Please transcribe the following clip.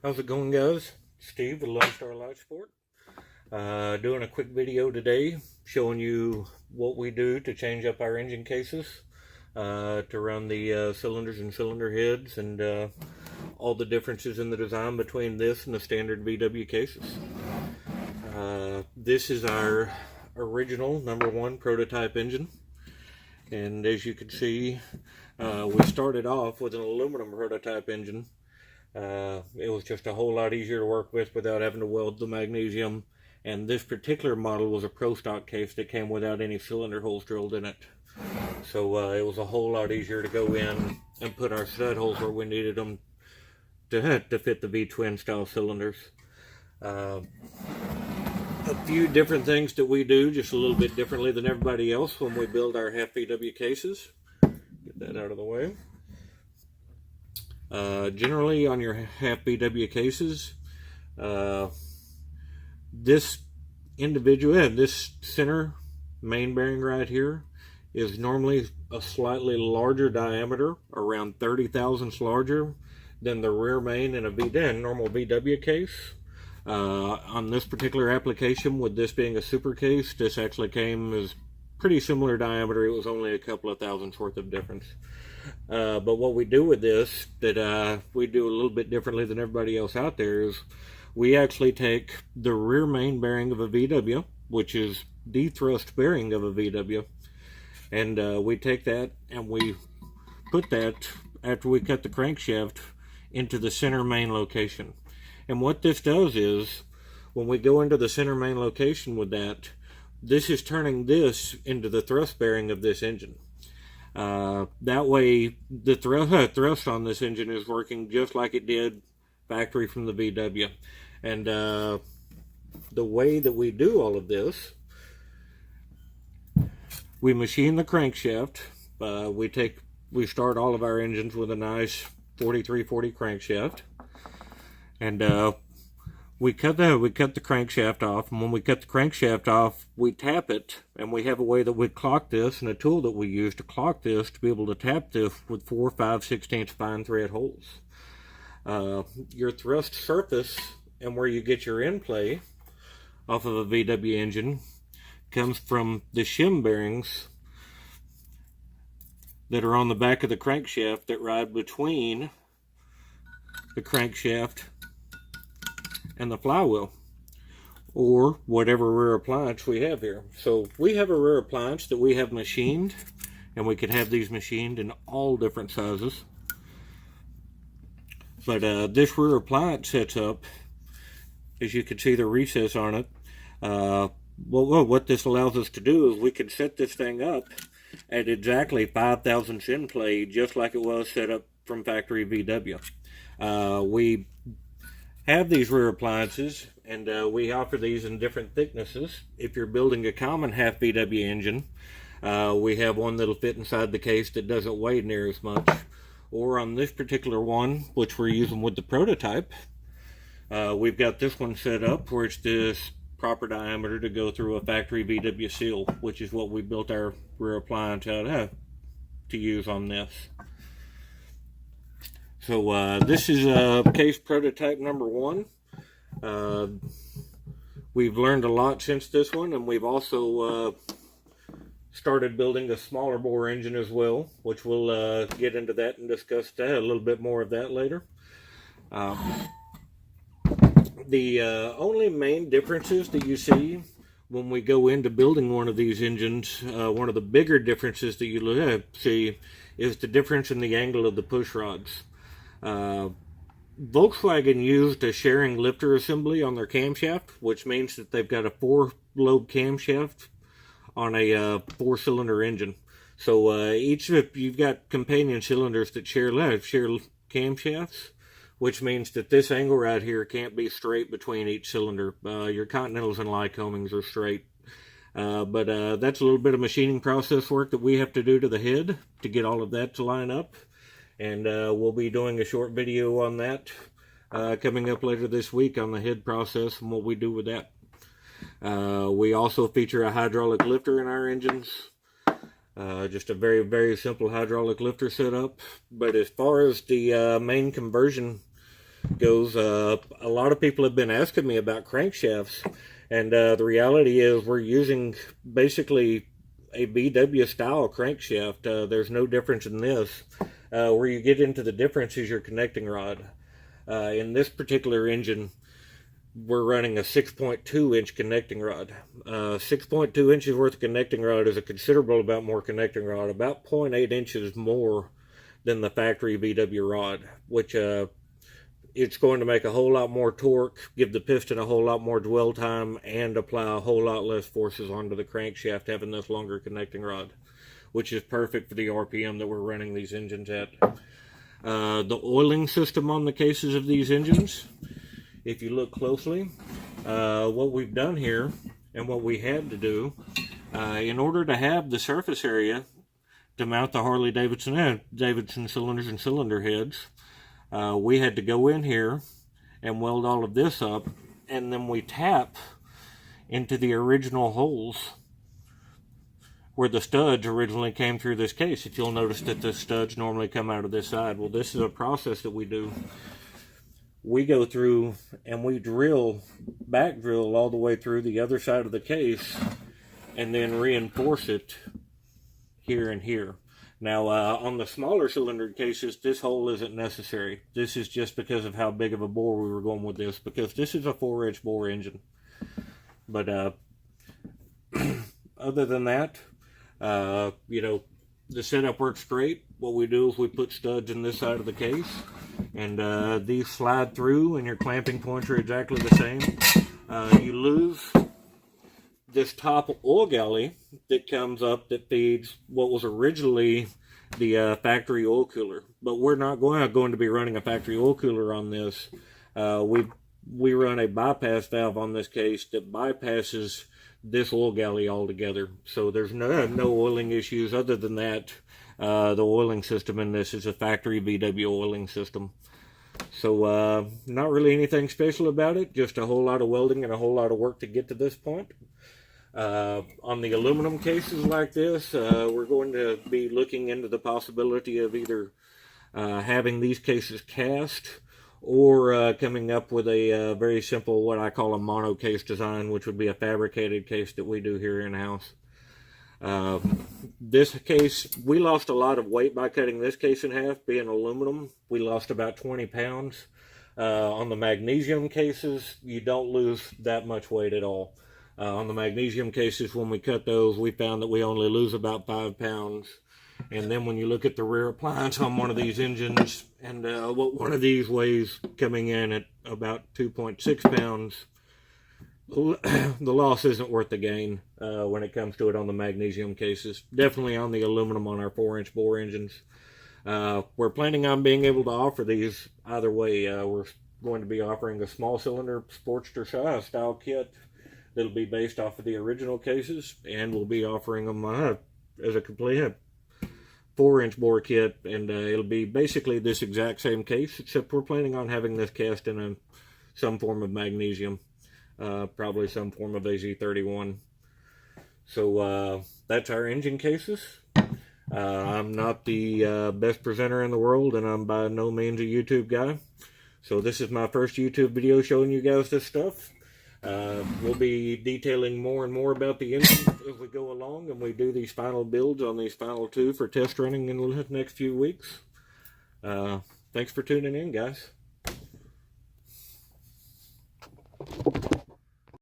How's it going, guys? Steve with Lone Star Light Sport. Doing a quick video today showing you what we do to change up our engine cases to run the cylinders and cylinder heads, and all the differences in the design between this and the standard VW cases. This is our original #1 prototype engine, and as you can see, we started off with an aluminum prototype engine. It was just a whole lot easier to work with without having to weld the magnesium, and this particular model was a pro stock case that came without any cylinder holes drilled in it. So it was a whole lot easier to go in and put our stud holes where we needed them to fit the V-twin style cylinders. A few different things that we do just a little bit differently than everybody else when we build our half VW cases. Get that out of the way. Generally on your half VW cases, this center main bearing right here is normally a slightly larger diameter, around 30 thousandths larger than the rear main in a normal VW case. On this particular application, with this being a super case, this actually came as pretty similar diameter. It was only a couple of thousandths worth of difference. But what we do with this that we do a little bit differently than everybody else out there is we actually take the rear main bearing of a VW, which is the thrust bearing of a VW, and we take that and we put that, after we cut the crankshaft, into the center main location. And what this does is, when we go into the center main location with that, this is turning this into the thrust bearing of this engine. That way the thrust on this engine is working just like it did factory from the VW. And the way that we do all of this, we machine the crankshaft. We start all of our engines with a nice 4340 crankshaft, and we cut the crankshaft off. And when we cut the crankshaft off, we tap it, and we have a way that we clock this, and a tool that we use to clock this to be able to tap this with 4, 5, 16 fine thread holes. Your thrust surface and where you get your end play off of a VW engine comes from the shim bearings that are on the back of the crankshaft that ride between the crankshaft and the flywheel, or whatever rear appliance we have here. So we have a rear appliance that we have machined, and we could have these machined in all different sizes. But this rear appliance sets up, as you can see the recess on it. What this allows us to do is we can set this thing up at exactly 5 thousandths in play, just like it was set up from factory VW. We have these rear appliances, and we offer these in different thicknesses. If you're building a common half VW engine, we have one that'll fit inside the case that doesn't weigh near as much. Or on this particular one, which we're using with the prototype, we've got this one set up where it's this proper diameter to go through a factory VW seal, which is what we built our rear appliance out of to use on this. So this is case prototype #1. We've learned a lot since this one, and we've also started building a smaller bore engine as well, which we'll get into that and discuss that a little bit more of that later. The only main differences that you see when we go into building one of these engines, one of the bigger differences that you see is the difference in the angle of the push rods. Volkswagen used a sharing lifter assembly on their camshaft, which means that they've got a 4-lobe camshaft on a 4-cylinder engine. So you've got companion cylinders that share camshafts, which means that this angle right here can't be straight between each cylinder. Your Continentals and Lycomings are straight. But that's a little bit of machining process work that we have to do to the head to get all of that to line up. And we'll be doing a short video on that coming up later this week on the head process and what we do with that. We also feature a hydraulic lifter in our engines. Just a very, very simple hydraulic lifter setup. But as far as the main conversion goes, a lot of people have been asking me about crankshafts, and the reality is we're using basically a BW style crankshaft. There's no difference in this. Where you get into the difference is your connecting rod. In this particular engine, we're running a 6.2 inch connecting rod. 6.2 inches worth of connecting rod is a considerable amount more connecting rod, about 0.8 inches more than the factory BW rod, which it's going to make a whole lot more torque, give the piston a whole lot more dwell time, and apply a whole lot less forces onto the crankshaft having this longer connecting rod, which is perfect for the RPM that we're running these engines at. The oiling system on the cases of these engines, if you look closely, what we've done here and what we had to do, in order to have the surface area to mount the Harley-Davidson cylinders and cylinder heads, we had to go in here and weld all of this up, and then we tap into the original holes where the studs originally came through this case. If you'll notice that the studs normally come out of this side. Well, this is a process that we do. We go through and we back drill all the way through the other side of the case, and then reinforce it here and here. Now, on the smaller cylinder cases, this hole isn't necessary. This is just because of how big of a bore we were going with this, because this is a 4-inch bore engine. But other than that, you know, the setup works great. What we do is we put studs in this side of the case, and these slide through, and your clamping points are exactly the same. You lose this top oil galley that comes up that feeds what was originally the factory oil cooler, but we're not going to be running a factory oil cooler on this. We run a bypass valve on this case that bypasses this oil galley altogether, so there's no oiling issues. Other than that, the oiling system in this is a factory VW oiling system. So not really anything special about it, just a whole lot of welding and a whole lot of work to get to this point. On the aluminum cases like this, we're going to be looking into the possibility of either having these cases cast, or coming up with a very simple, what I call a mono case design, which would be a fabricated case that we do here in-house. This case, we lost a lot of weight by cutting this case in half. Being aluminum, we lost about 20 pounds. On the magnesium cases, you don't lose that much weight at all. On the magnesium cases, when we cut those, we found that we only lose about 5 pounds. And then when you look at the rear appliance on one of these engines, and what one of these weighs coming in at about 2.6 pounds, the loss isn't worth the gain when it comes to it on the magnesium cases. Definitely on the aluminum on our 4-inch bore engines. We're planning on being able to offer these either way. We're going to be offering a small cylinder Sportster style kit that'll be based off of the original cases, and we'll be offering them as a complete 4-inch bore kit, and it'll be basically this exact same case, except we're planning on having this cast in some form of magnesium, probably some form of AZ31. So that's our engine cases. I'm not the best presenter in the world, and I'm by no means a YouTube guy. So this is my first YouTube video showing you guys this stuff. We'll be detailing more and more about the engine as we go along, and we do these final builds on these final two for test running in the next few weeks. Thanks for tuning in, guys.